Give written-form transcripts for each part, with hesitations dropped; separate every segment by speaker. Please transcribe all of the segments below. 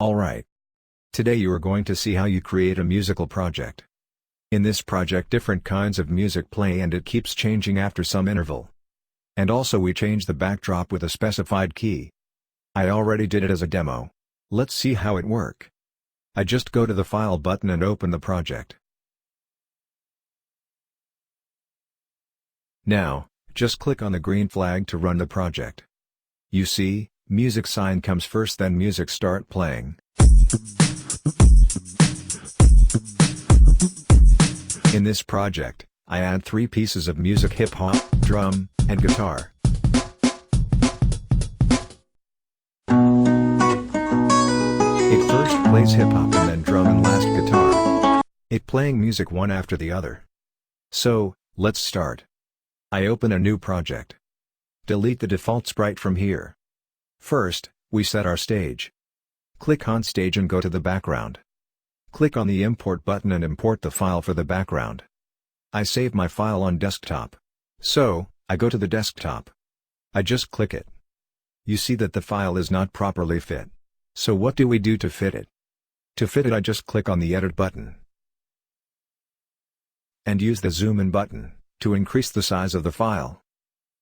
Speaker 1: Alright. Today you are going to see how you create a musical project. In this project different kinds of music play and it keeps changing after some interval. And also we change the backdrop with a specified key. I already did it as a demo. Let's see how it work. I just go to the File button and open the project. Now, just click on the green flag to run the project. You see, music sign comes first, then music start playing. In this project, I add 3 pieces of music: hip-hop, drum, and guitar. It first plays hip-hop and then drum and last guitar. It playing music one after the other. So, let's start. I open a new project. Delete the default sprite from here. First, we set our stage. Click on Stage and go to the background. Click on the Import button and import the file for the background. I save my file on desktop. So, I go to the desktop. I just click it. You see that the file is not properly fit. So what do we do to fit it? To fit it I just click on the Edit button. And use the Zoom In button to increase the size of the file.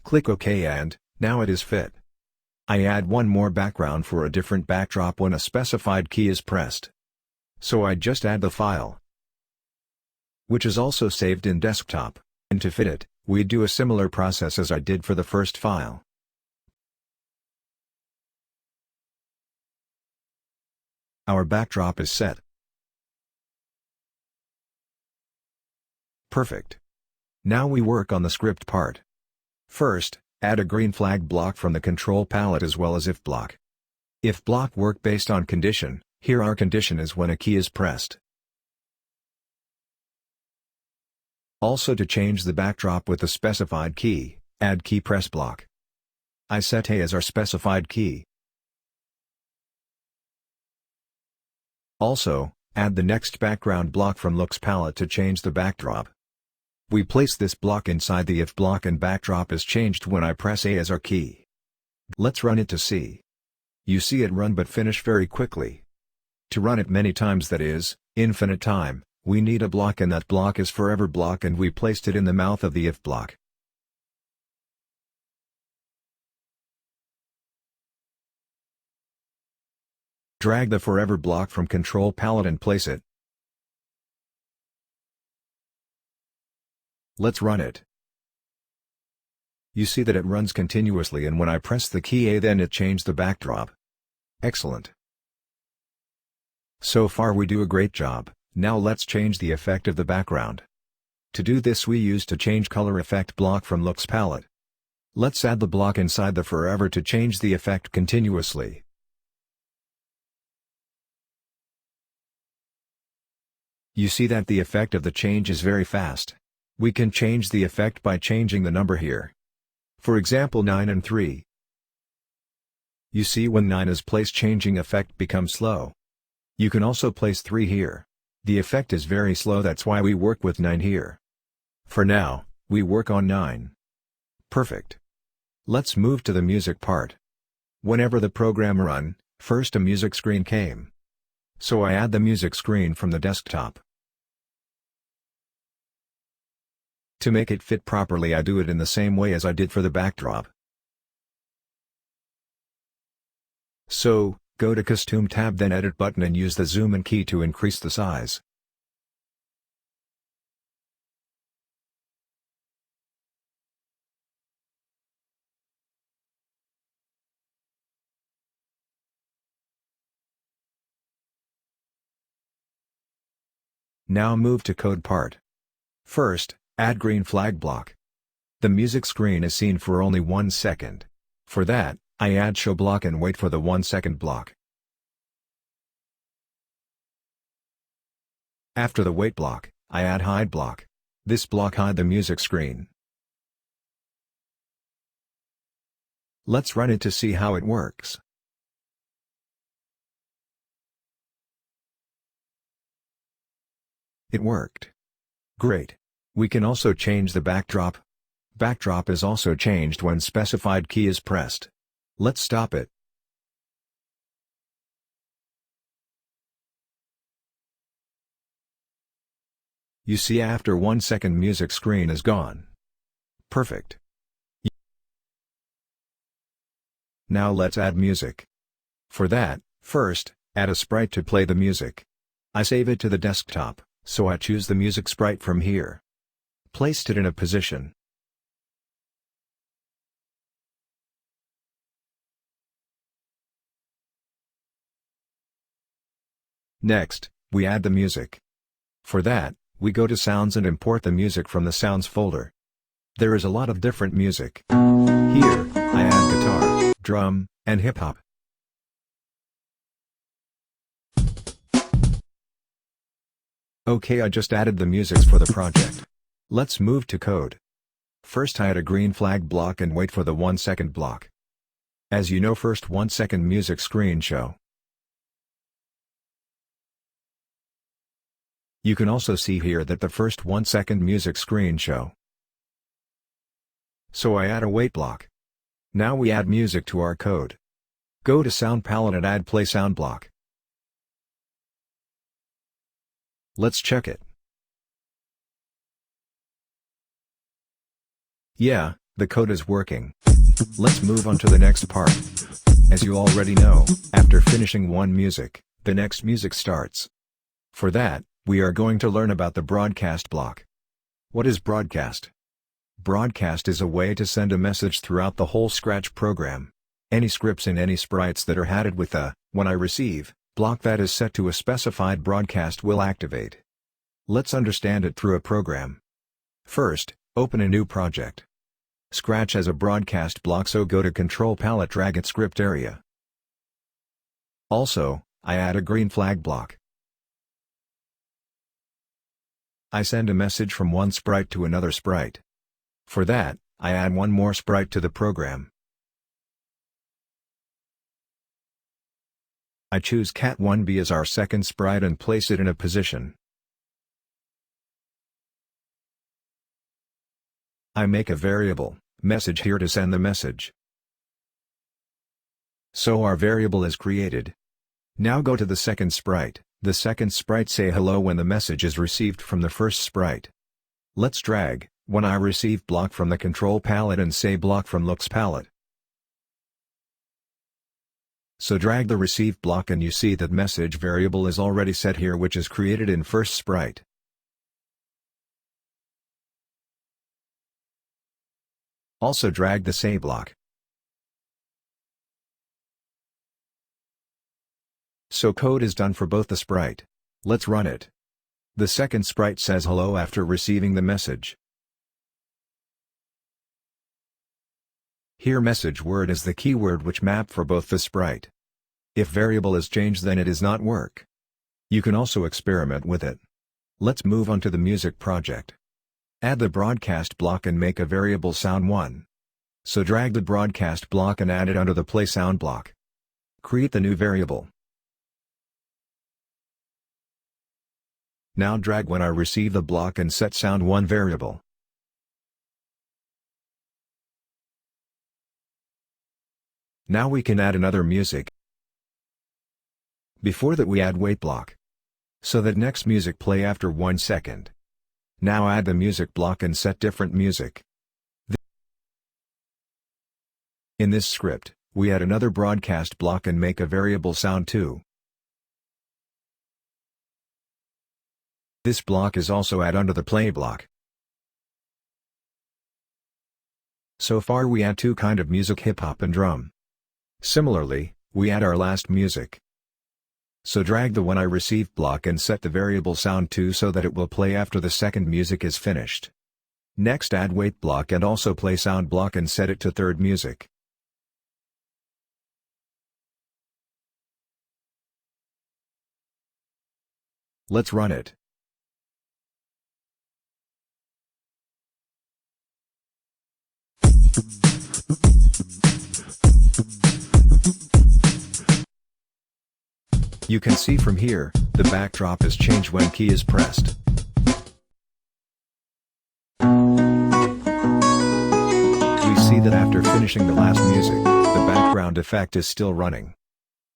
Speaker 1: Click OK and, now it is fit. I add one more background for a different backdrop when a specified key is pressed. So I just add the file, which is also saved in desktop, and to fit it, we do a similar process as I did for the first file. Our backdrop is set. Perfect. Now we work on the script part. First, add a green flag block from the control palette as well as if block. If block work based on condition, here our condition is when a key is pressed. Also to change the backdrop with the specified key, add key press block. I set A as our specified key. Also, add the next background block from Looks palette to change the backdrop. We place this block inside the if block and backdrop is changed when I press A as our key. Let's run it to see. You see it run but finish very quickly. To run it many times, that is, infinite time, we need a block and that block is forever block and we placed it in the mouth of the if block. Drag the forever block from control palette and place it. Let's run it. You see that it runs continuously and when I press the key A then it changed the backdrop. Excellent. So far we do a great job. Now let's change the effect of the background. To do this we use to change color effect block from Looks palette. Let's add the block inside the forever to change the effect continuously. You see that the effect of the change is very fast. We can change the effect by changing the number here. For example 9 and 3. You see when 9 is placed changing effect becomes slow. You can also place 3 here. The effect is very slow, that's why we work with 9 here. For now, we work on 9. Perfect. Let's move to the music part. Whenever the program run, first a music screen came. So I add the music screen from the desktop. To make it fit properly I do it in the same way as I did for the backdrop. So, go to Costume tab then Edit button and use the Zoom In key to increase the size. Now move to code part. First, add green flag block. The music screen is seen for only 1 second. For that, I add show block and wait for the 1 second block. After the wait block, I add hide block. This block hide the music screen. Let's run it to see how it works. It worked. Great. We can also change the backdrop. Backdrop is also changed when specified key is pressed. Let's stop it. You see after 1 second music screen is gone. Perfect. Now let's add music. For that, first, add a sprite to play the music. I save it to the desktop, so I choose the music sprite from here. Placed it in a position. Next, we add the music. For that, we go to Sounds and import the music from the Sounds folder. There is a lot of different music. Here, I add guitar, drum, and hip-hop. Okay, I just added the musics for the project. Let's move to code. First I add a green flag block and wait for the 1 second block. As you know, first 1 second music screen show. You can also see here that the first 1 second music screen show. So I add a wait block. Now we add music to our code. Go to Sound Palette and add Play Sound block. Let's check it. Yeah, the code is working. Let's move on to the next part. As you already know, after finishing one music, the next music starts. For that, we are going to learn about the broadcast block. What is broadcast? Broadcast is a way to send a message throughout the whole Scratch program. Any scripts and any sprites that are added with a "when I receive" block that is set to a specified broadcast will activate. Let's understand it through a program. First, open a new project. Scratch has a broadcast block, so go to Control Palette, drag it script area. Also, I add a green flag block. I send a message from one sprite to another sprite. For that, I add one more sprite to the program. I choose cat1b as our second sprite and place it in a position. I make a variable, message here to send the message. So our variable is created. Now go to the second sprite. The second sprite say hello when the message is received from the first sprite. Let's drag "when I receive" block from the Control Palette and say block from Looks Palette. So drag the receive block and you see that message variable is already set here, which is created in first sprite. Also drag the say block. So code is done for both the sprite. Let's run it. The second sprite says hello after receiving the message. Here message word is the keyword which map for both the sprite. If variable is changed, then it is not work. You can also experiment with it. Let's move on to the music project. Add the broadcast block and make a variable sound1. So drag the broadcast block and add it under the play sound block. Create the new variable. Now drag "when I receive" the block and set sound1 variable. Now we can add another music. Before that we add wait block. So that next music play after 1 second. Now add the music block and set different music. In this script, we add another broadcast block and make a variable sound2. This block is also add under the play block. So far we add two kind of music, hip-hop and drum. Similarly, we add our last music. So drag the "when I receive" block and set the variable sound2 so that it will play after the second music is finished. Next add wait block and also play sound block and set it to third music. Let's run it. You can see from here, the backdrop is changed when key is pressed. We see that after finishing the last music, the background effect is still running.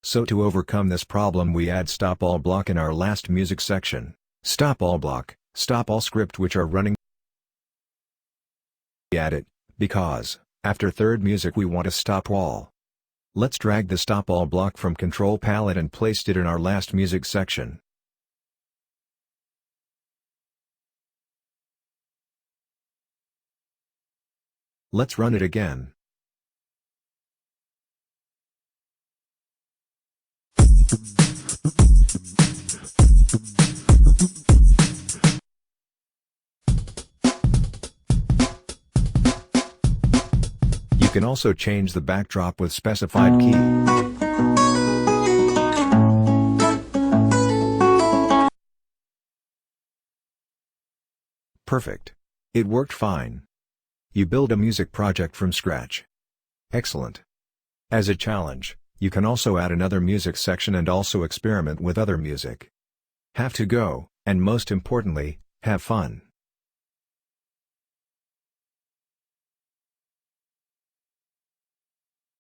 Speaker 1: So to overcome this problem we add stop all block in our last music section. Stop all block Stop all script which are running at it, because, after third music we want to stop all. Let's drag the stop all block from control palette and place it in our last music section. Let's run it again. You can also change the backdrop with specified key. Perfect. It worked fine. You build a music project from scratch. Excellent. As a challenge, you can also add another music section and also experiment with other music. Have to go, and most importantly, have fun.